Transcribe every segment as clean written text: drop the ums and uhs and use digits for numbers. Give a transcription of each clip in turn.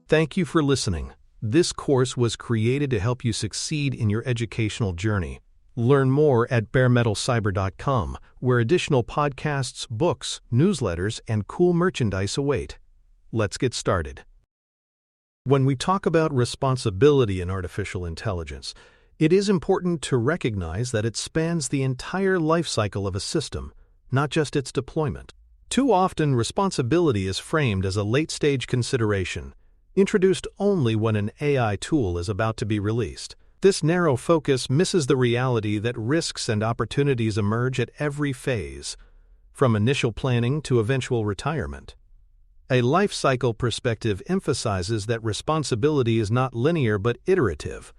Thank you for listening. This course was created to help you succeed in your educational journey. Learn more at baremetalcyber.com, where additional podcasts, books, newsletters, and cool merchandise await. Let's get started. When we talk about responsibility in artificial intelligence, it is important to recognize that it spans the entire life cycle of a system, not just its deployment. Too often, responsibility is framed as a late-stage consideration, introduced only when an AI tool is about to be released. This narrow focus misses the reality that risks and opportunities emerge at every phase, from initial planning to eventual retirement. A life cycle perspective emphasizes that responsibility is not linear but iterative.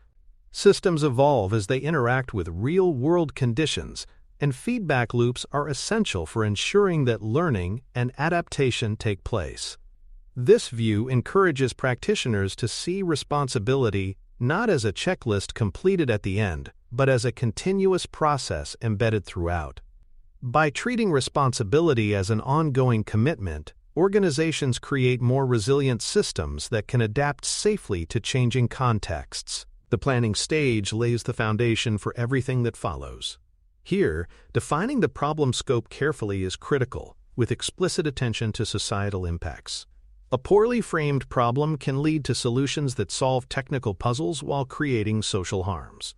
Systems evolve as they interact with real-world conditions, and feedback loops are essential for ensuring that learning and adaptation take place. This view encourages practitioners to see responsibility not as a checklist completed at the end, but as a continuous process embedded throughout. By treating responsibility as an ongoing commitment, organizations create more resilient systems that can adapt safely to changing contexts. The planning stage lays the foundation for everything that follows. Here, defining the problem scope carefully is critical, with explicit attention to societal impacts. A poorly framed problem can lead to solutions that solve technical puzzles while creating social harms.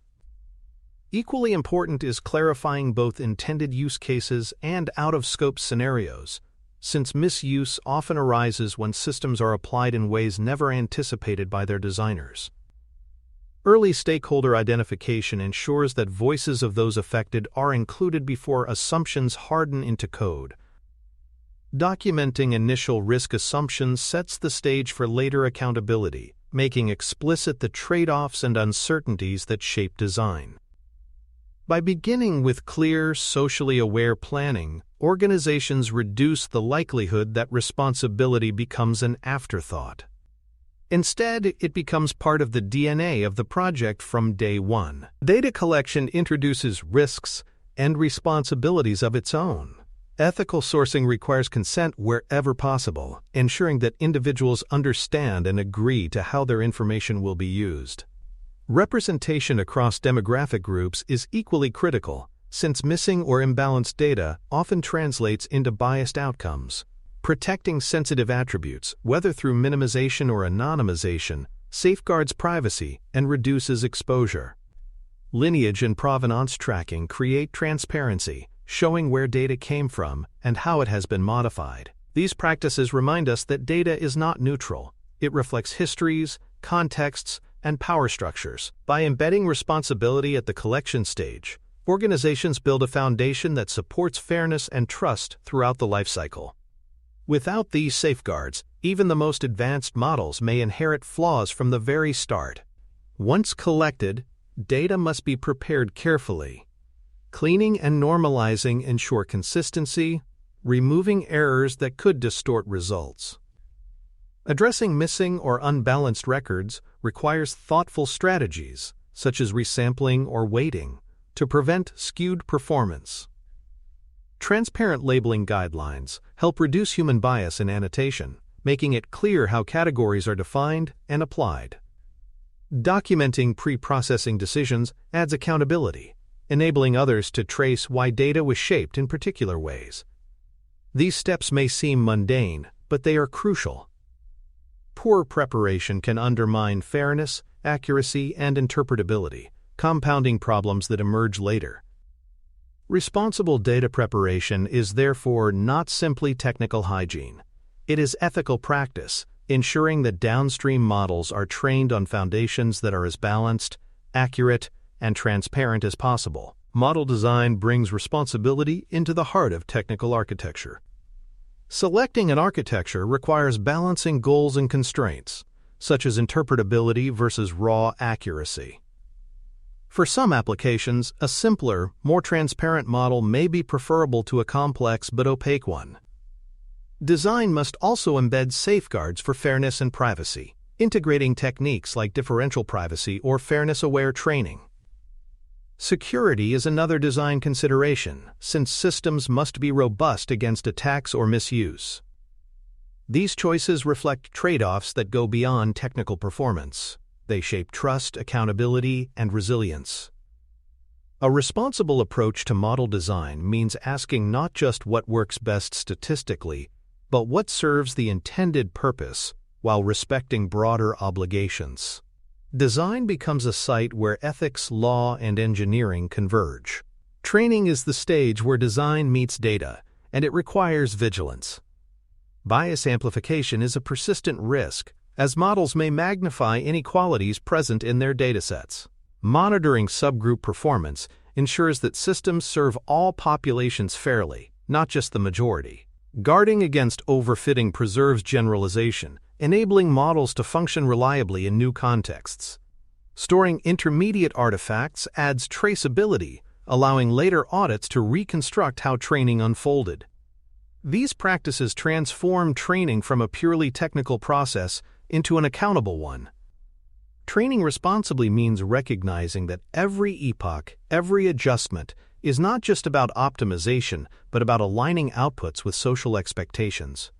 Equally important is clarifying both intended use cases and out-of-scope scenarios, since misuse often arises when systems are applied in ways never anticipated by their designers. Early stakeholder identification ensures that voices of those affected are included before assumptions harden into code. Documenting initial risk assumptions sets the stage for later accountability, making explicit the trade-offs and uncertainties that shape design. By beginning with clear, socially aware planning, organizations reduce the likelihood that responsibility becomes an afterthought. Instead, it becomes part of the DNA of the project from day one. Data collection introduces risks and responsibilities of its own. Ethical sourcing requires consent wherever possible, ensuring that individuals understand and agree to how their information will be used. Representation across demographic groups is equally critical, since missing or imbalanced data often translates into biased outcomes. Protecting sensitive attributes, whether through minimization or anonymization, safeguards privacy and reduces exposure. Lineage and provenance tracking create transparency, showing where data came from and how it has been modified. These practices remind us that data is not neutral. It reflects histories, contexts, and power structures. By embedding responsibility at the collection stage, organizations build a foundation that supports fairness and trust throughout the lifecycle. Without these safeguards, even the most advanced models may inherit flaws from the very start. Once collected, data must be prepared carefully. Cleaning and normalizing ensure consistency, removing errors that could distort results. Addressing missing or unbalanced records requires thoughtful strategies, such as resampling or weighting, to prevent skewed performance. Transparent labeling guidelines help reduce human bias in annotation, making it clear how categories are defined and applied. Documenting pre-processing decisions adds accountability, enabling others to trace why data was shaped in particular ways. These steps may seem mundane, but they are crucial. Poor preparation can undermine fairness, accuracy, and interpretability, compounding problems that emerge later. Responsible data preparation is therefore not simply technical hygiene. It is ethical practice, ensuring that downstream models are trained on foundations that are as balanced, accurate, and transparent as possible. Model design brings responsibility into the heart of technical architecture. Selecting an architecture requires balancing goals and constraints, such as interpretability versus raw accuracy. For some applications, a simpler, more transparent model may be preferable to a complex but opaque one. Design must also embed safeguards for fairness and privacy, integrating techniques like differential privacy or fairness-aware training. Security is another design consideration, since systems must be robust against attacks or misuse. These choices reflect trade-offs that go beyond technical performance. They shape trust, accountability, and resilience. A responsible approach to model design means asking not just what works best statistically, but what serves the intended purpose while respecting broader obligations. Design becomes a site where ethics, law, and engineering converge. Training is the stage where design meets data, and it requires vigilance. Bias amplification is a persistent risk, as models may magnify inequalities present in their datasets. Monitoring subgroup performance ensures that systems serve all populations fairly, not just the majority. Guarding against overfitting preserves generalization, enabling models to function reliably in new contexts. Storing intermediate artifacts adds traceability, allowing later audits to reconstruct how training unfolded. These practices transform training from a purely technical process into an accountable one. Training responsibly means recognizing that every epoch, every adjustment, is not just about optimization, but about aligning outputs with social expectations.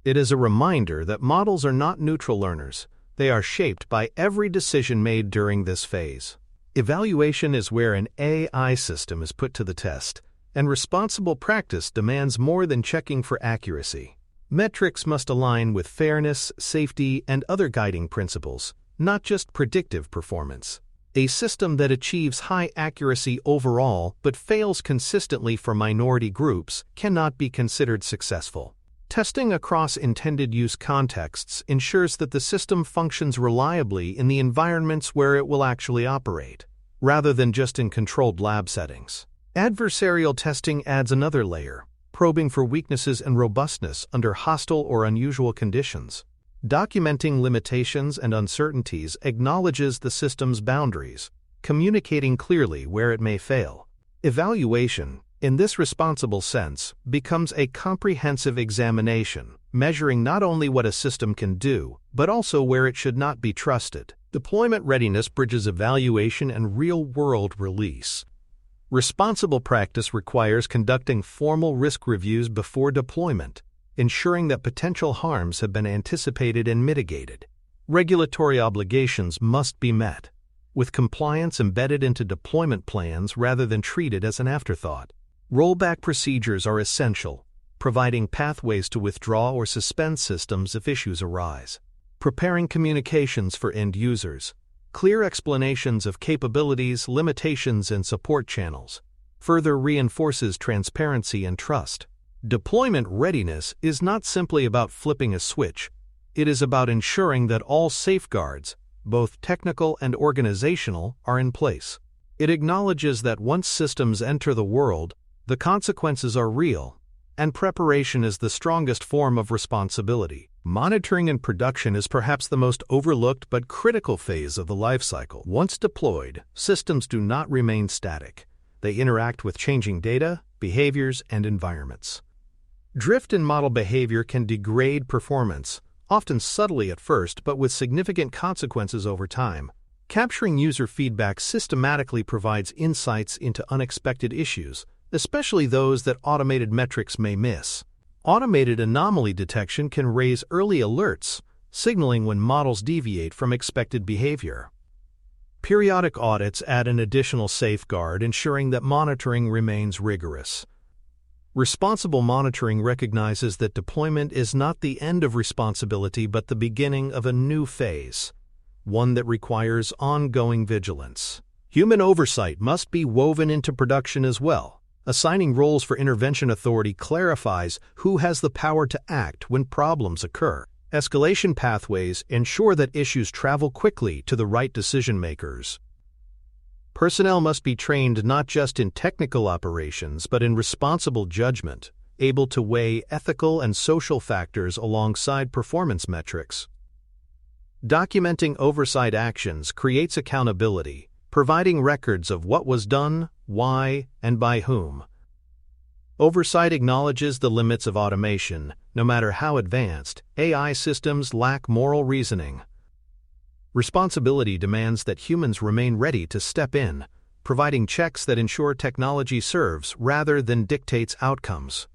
It is a reminder that models are not neutral learners. They are shaped by every decision made during this phase. Evaluation is where an AI system is put to the test, and responsible practice demands more than checking for accuracy. Metrics must align with fairness, safety, and other guiding principles, not just predictive performance. A system that achieves high accuracy overall but fails consistently for minority groups cannot be considered successful. Testing across intended use contexts ensures that the system functions reliably in the environments where it will actually operate, rather than just in controlled lab settings. Adversarial testing adds another layer, probing for weaknesses and robustness under hostile or unusual conditions. Documenting limitations and uncertainties acknowledges the system's boundaries, communicating clearly where it may fail. Evaluation, in this responsible sense, becomes a comprehensive examination, measuring not only what a system can do, but also where it should not be trusted. Deployment readiness bridges evaluation and real-world release. Responsible practice requires conducting formal risk reviews before deployment, ensuring that potential harms have been anticipated and mitigated. Regulatory obligations must be met, with compliance embedded into deployment plans rather than treated as an afterthought. Rollback procedures are essential, providing pathways to withdraw or suspend systems if issues arise. Preparing communications for end users. Clear explanations of capabilities, limitations, and support channels further reinforces transparency and trust. Deployment readiness is not simply about flipping a switch. It is about ensuring that all safeguards, both technical and organizational, are in place. It acknowledges that once systems enter the world, the consequences are real, and preparation is the strongest form of responsibility. Monitoring in production is perhaps the most overlooked but critical phase of the lifecycle. Once deployed, systems do not remain static. They interact with changing data, behaviors, and environments. Drift in model behavior can degrade performance, often subtly at first but with significant consequences over time. Capturing user feedback systematically provides insights into unexpected issues, especially those that automated metrics may miss. Automated anomaly detection can raise early alerts, signaling when models deviate from expected behavior. Periodic audits add an additional safeguard, ensuring that monitoring remains rigorous. Responsible monitoring recognizes that deployment is not the end of responsibility but the beginning of a new phase, one that requires ongoing vigilance. Human oversight must be woven into production as well. Assigning roles for intervention authority clarifies who has the power to act when problems occur. Escalation pathways ensure that issues travel quickly to the right decision makers. Personnel must be trained not just in technical operations but in responsible judgment, able to weigh ethical and social factors alongside performance metrics. Documenting oversight actions creates accountability, providing records of what was done, why, and by whom. Oversight acknowledges the limits of automation. No matter how advanced, AI systems lack moral reasoning. Responsibility demands that humans remain ready to step in, providing checks that ensure technology serves rather than dictates outcomes.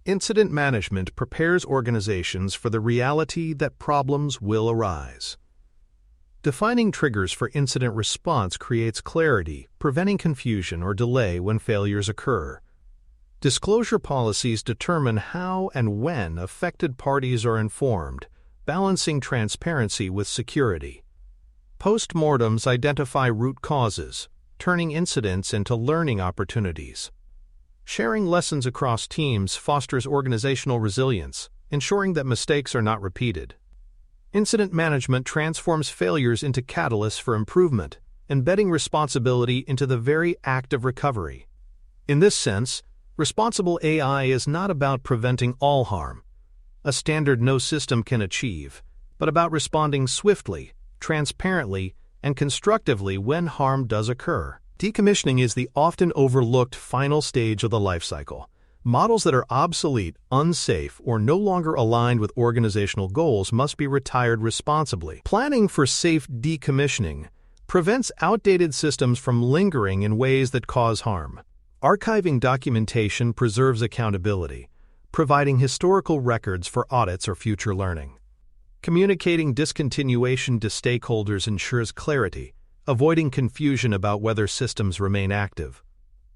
Incident management prepares organizations for the reality that problems will arise. Defining triggers for incident response creates clarity, preventing confusion or delay when failures occur. Disclosure policies determine how and when affected parties are informed, balancing transparency with security. Postmortems identify root causes, turning incidents into learning opportunities. Sharing lessons across teams fosters organizational resilience, ensuring that mistakes are not repeated. Incident management transforms failures into catalysts for improvement, embedding responsibility into the very act of recovery. In this sense, responsible AI is not about preventing all harm, a standard no system can achieve, but about responding swiftly, transparently, and constructively when harm does occur. Decommissioning is the often overlooked final stage of the life cycle. Models that are obsolete, unsafe, or no longer aligned with organizational goals must be retired responsibly. Planning for safe decommissioning prevents outdated systems from lingering in ways that cause harm. Archiving documentation preserves accountability, providing historical records for audits or future learning. Communicating discontinuation to stakeholders ensures clarity, avoiding confusion about whether systems remain active.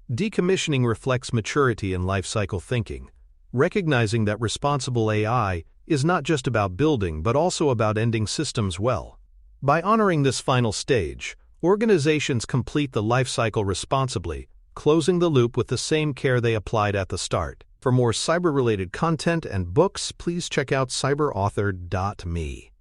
Decommissioning reflects maturity in lifecycle thinking, recognizing that responsible AI is not just about building but also about ending systems well. By honoring this final stage, organizations complete the lifecycle responsibly, closing the loop with the same care they applied at the start. For more cyber-related content and books, please check out cyberauthor.me.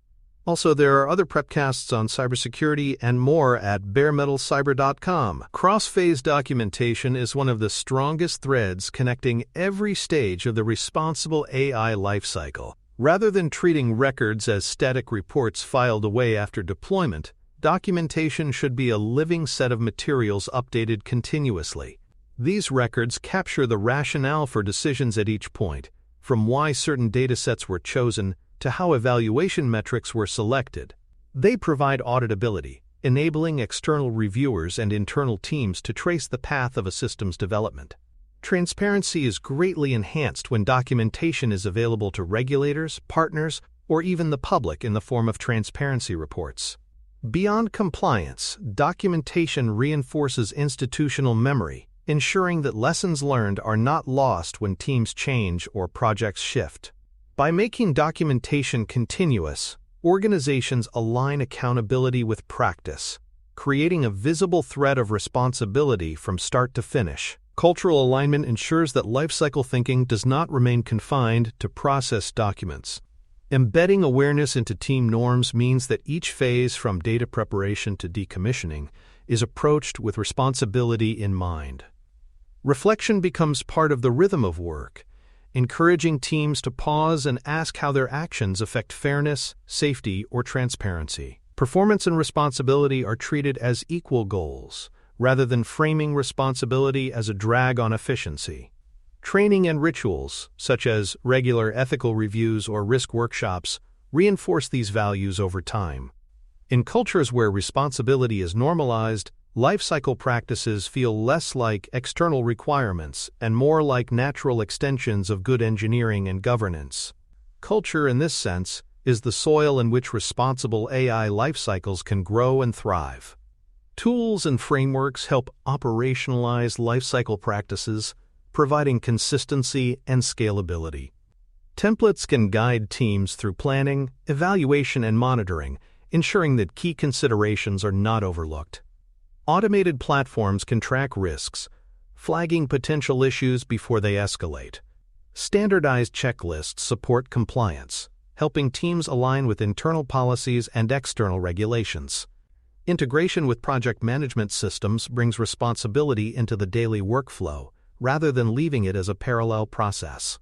Also, there are other prepcasts on cybersecurity and more at baremetalcyber.com. Cross-phase documentation is one of the strongest threads connecting every stage of the responsible AI lifecycle. Rather than treating records as static reports filed away after deployment, documentation should be a living set of materials updated continuously. These records capture the rationale for decisions at each point, from why certain datasets were chosen to how evaluation metrics were selected. They provide auditability, enabling external reviewers and internal teams to trace the path of a system's development. Transparency is greatly enhanced when documentation is available to regulators, partners, or even the public in the form of transparency reports. Beyond compliance, documentation reinforces institutional memory, ensuring that lessons learned are not lost when teams change or projects shift. By making documentation continuous, organizations align accountability with practice, creating a visible thread of responsibility from start to finish. Cultural alignment ensures that lifecycle thinking does not remain confined to process documents. Embedding awareness into team norms means that each phase from data preparation to decommissioning is approached with responsibility in mind. Reflection becomes part of the rhythm of work, encouraging teams to pause and ask how their actions affect fairness, safety, or transparency. Performance and responsibility are treated as equal goals, rather than framing responsibility as a drag on efficiency. Training and rituals, such as regular ethical reviews or risk workshops, reinforce these values over time. In cultures where responsibility is normalized, lifecycle practices feel less like external requirements and more like natural extensions of good engineering and governance. Culture, in this sense, is the soil in which responsible AI lifecycles can grow and thrive. Tools and frameworks help operationalize lifecycle practices, providing consistency and scalability. Templates can guide teams through planning, evaluation, and monitoring, ensuring that key considerations are not overlooked. Automated platforms can track risks, flagging potential issues before they escalate. Standardized checklists support compliance, helping teams align with internal policies and external regulations. Integration with project management systems brings responsibility into the daily workflow, rather than leaving it as a parallel process.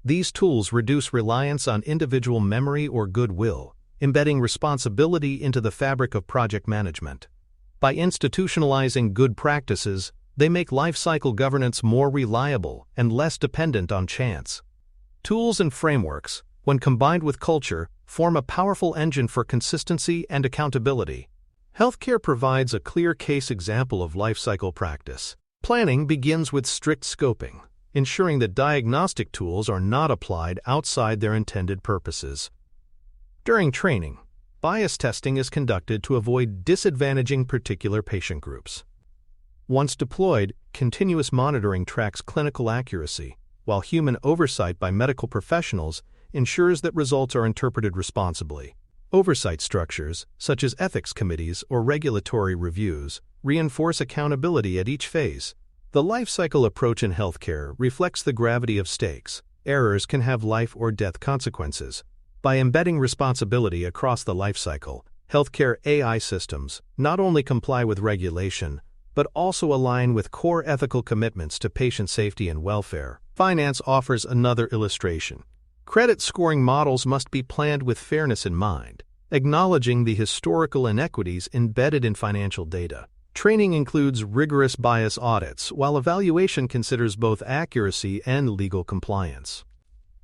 These tools reduce reliance on individual memory or goodwill, embedding responsibility into the fabric of project management. By institutionalizing good practices, they make lifecycle governance more reliable and less dependent on chance. Tools and frameworks, when combined with culture, form a powerful engine for consistency and accountability. Healthcare provides a clear case example of lifecycle practice. Planning begins with strict scoping, ensuring that diagnostic tools are not applied outside their intended purposes. During training, bias testing is conducted to avoid disadvantaging particular patient groups. Once deployed, continuous monitoring tracks clinical accuracy, while human oversight by medical professionals ensures that results are interpreted responsibly. Oversight structures, such as ethics committees or regulatory reviews, reinforce accountability at each phase. The lifecycle approach in healthcare reflects the gravity of stakes. Errors can have life or death consequences. By embedding responsibility across the lifecycle, healthcare AI systems not only comply with regulation, but also align with core ethical commitments to patient safety and welfare. Finance offers another illustration. Credit scoring models must be planned with fairness in mind, acknowledging the historical inequities embedded in financial data. Training includes rigorous bias audits, while evaluation considers both accuracy and legal compliance.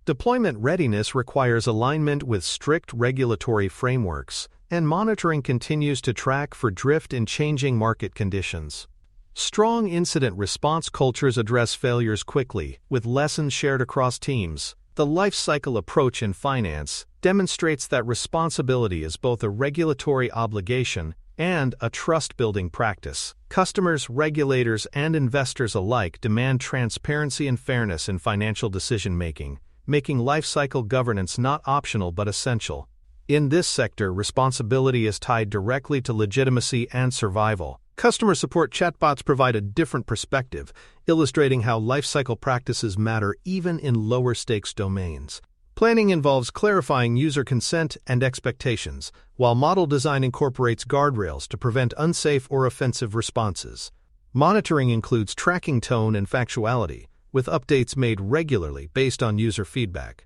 Deployment readiness requires alignment with strict regulatory frameworks, and monitoring continues to track for drift in changing market conditions. Strong incident response cultures address failures quickly, with lessons shared across teams. The lifecycle approach in finance demonstrates that responsibility is both a regulatory obligation and a trust-building practice. Customers, regulators, and investors alike demand transparency and fairness in financial decision-making, making lifecycle governance not optional but essential. In this sector, responsibility is tied directly to legitimacy and survival. Customer support chatbots provide a different perspective, illustrating how lifecycle practices matter even in lower-stakes domains. Planning involves clarifying user consent and expectations, while model design incorporates guardrails to prevent unsafe or offensive responses. Monitoring includes tracking tone and factuality, with updates made regularly based on user feedback.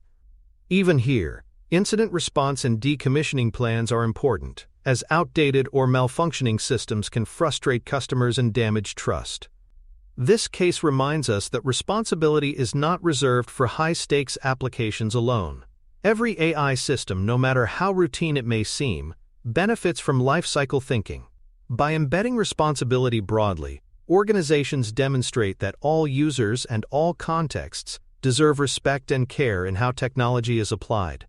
Even here, incident response and decommissioning plans are important, as outdated or malfunctioning systems can frustrate customers and damage trust. This case reminds us that responsibility is not reserved for high-stakes applications alone. Every AI system, no matter how routine it may seem, benefits from lifecycle thinking. By embedding responsibility broadly, organizations demonstrate that all users and all contexts deserve respect and care in how technology is applied.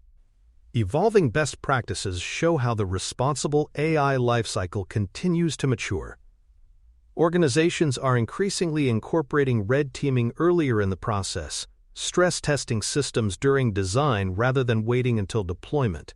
Evolving best practices show how the responsible AI lifecycle continues to mature. Organizations are increasingly incorporating red teaming earlier in the process, stress testing systems during design rather than waiting until deployment.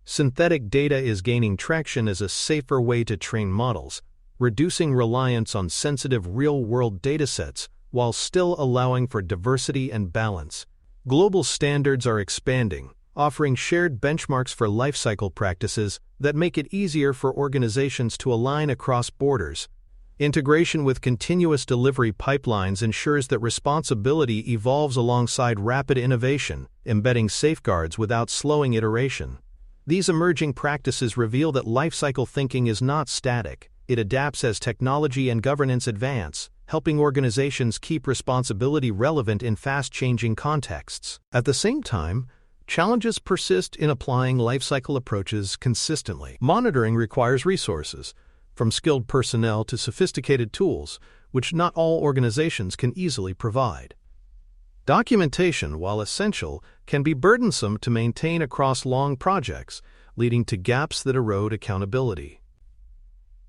Synthetic data is gaining traction as a safer way to train models, reducing reliance on sensitive real-world datasets while still allowing for diversity and balance. Global standards are expanding, offering shared benchmarks for lifecycle practices that make it easier for organizations to align across borders. Integration with continuous delivery pipelines ensures that responsibility evolves alongside rapid innovation, embedding safeguards without slowing iteration. These emerging practices reveal that lifecycle thinking is not static. It adapts as technology and governance advance, helping organizations keep responsibility relevant in fast-changing contexts. At the same time, challenges persist in applying lifecycle approaches consistently. Monitoring requires resources, from skilled personnel to sophisticated tools, which not all organizations can easily provide. Documentation, while essential, can be burdensome to maintain across long projects, leading to gaps that erode accountability.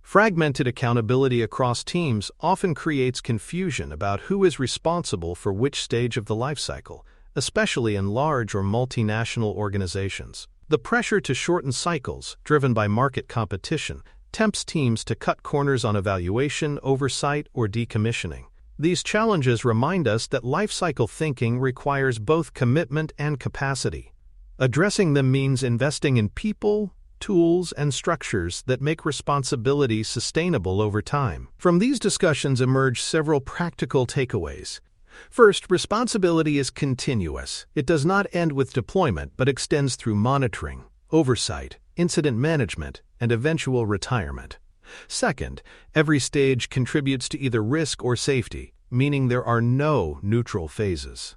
Fragmented accountability across teams often creates confusion about who is responsible for which stage of the lifecycle, especially in large or multinational organizations. The pressure to shorten cycles, driven by market competition, tempts teams to cut corners on evaluation, oversight, or decommissioning. These challenges remind us that lifecycle thinking requires both commitment and capacity. Addressing them means investing in people, tools, and structures that make responsibility sustainable over time. From these discussions emerge several practical takeaways. First, responsibility is continuous. It does not end with deployment, but extends through monitoring, oversight, incident management, and eventual retirement. Second, every stage contributes to either risk or safety, meaning there are no neutral phases.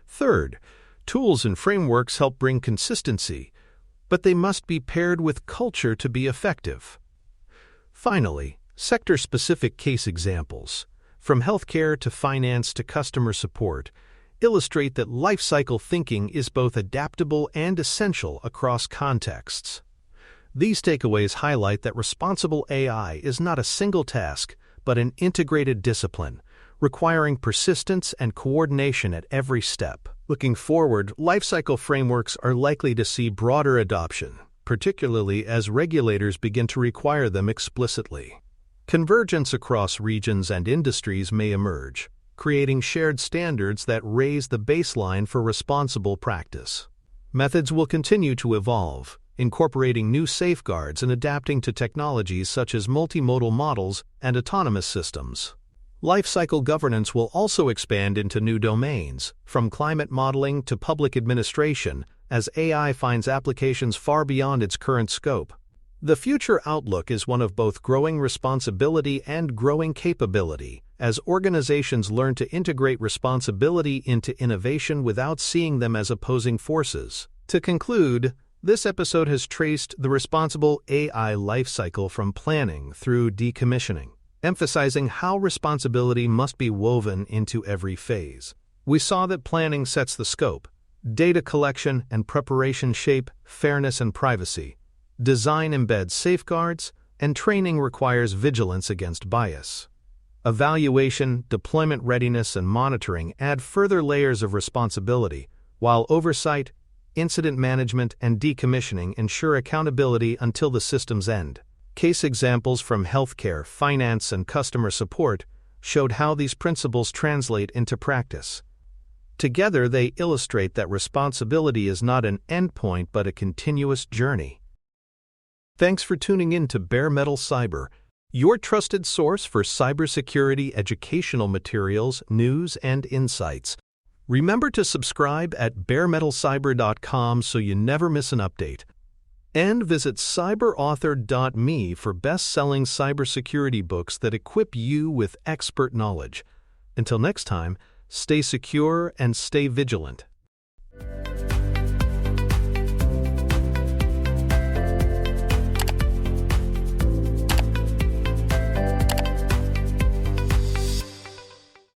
Third, tools and frameworks help bring consistency, but they must be paired with culture to be effective. Finally, sector-specific case examples, from healthcare to finance to customer support, illustrate that lifecycle thinking is both adaptable and essential across contexts. These takeaways highlight that responsible AI is not a single task, but an integrated discipline, requiring persistence and coordination at every step. Looking forward, lifecycle frameworks are likely to see broader adoption, particularly as regulators begin to require them explicitly. Convergence across regions and industries may emerge, creating shared standards that raise the baseline for responsible practice. Methods will continue to evolve, incorporating new safeguards and adapting to technologies such as multimodal models and autonomous systems. Lifecycle governance will also expand into new domains, from climate modeling to public administration, as AI finds applications far beyond its current scope. The future outlook is one of both growing responsibility and growing capability, as organizations learn to integrate responsibility into innovation without seeing them as opposing forces. To conclude, this episode has traced the responsible AI lifecycle from planning through decommissioning, emphasizing how responsibility must be woven into every phase. We saw that planning sets the scope, data collection and preparation shape fairness and privacy, design embeds safeguards, and training requires vigilance against bias. Evaluation, deployment readiness, and monitoring add further layers of responsibility, while oversight, incident management, and decommissioning ensure accountability until the system's end. Case examples from healthcare, finance, and customer support showed how these principles translate into practice. Together, they illustrate that responsibility is not an endpoint but a continuous journey. Thanks for tuning in to Bare Metal Cyber, your trusted source for cybersecurity educational materials, news, and insights. Remember to subscribe at baremetalcyber.com so you never miss an update. And visit cyberauthor.me for best-selling cybersecurity books that equip you with expert knowledge. Until next time, stay secure and stay vigilant.